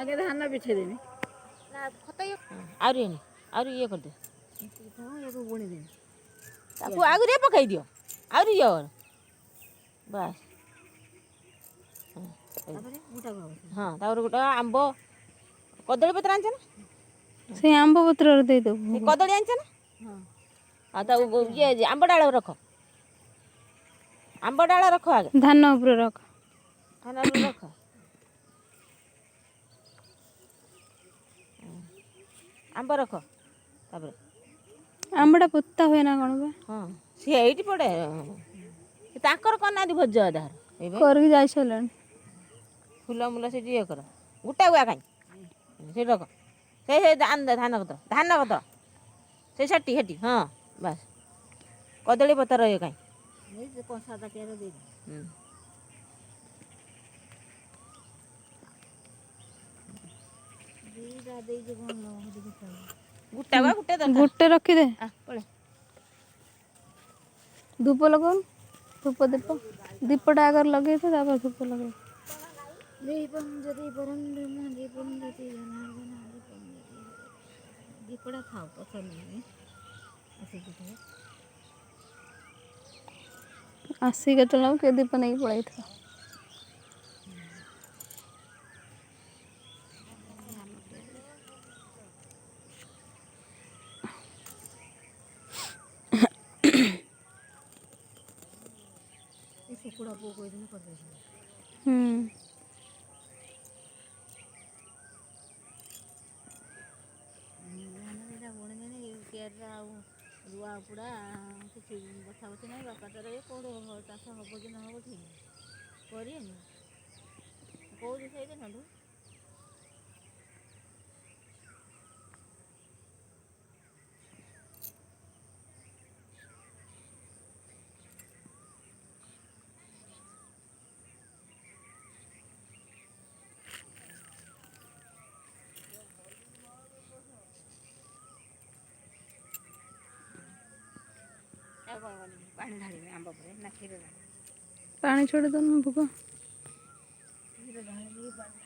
आगे धान बिछे देनी आउरी ये कर दे बुणी देनी ताकू आगुरी पकाई दियो आउरी यो बस हाँ तापर गोटे आंब कदली पत्र आंच ना से आंब पत्र दे देबो कदली आंच ना हाँ ये आंब डाल रख आंब डाल रख आगे धान ऊपर रख खाना रख आंब रख तापर आंबटा पोता हुए ना कौन बा हाँ सी एटी पड़े ताकर करना भोज आधार करके जाई छलन फूल मूल से ये कर गोटा गुआ कहीं से रख से धान पत्र से छटी हेटी हाँ बस कदली पत्र ये कहीं कसा तकिया दे गुटे रखी दे पड़े धूप लगा धूप दीप दीपटा अगर लगे थे तापर धूप लगे दीपड़ा खाओ पसंद नहीं आसी के चलाऊ के दीप नहीं पड़ाई था कुकुड़ा पो कोई दिन कर दे रुआ पुड़ा किसी बथा बची ना बापा तर ये कौन चाष हम कि न हम ठीक करें कौ से ना पानी ढाली आंब पर ना क्षीर पानी छोड़ दो ना भूको क्षीर ढाली पानी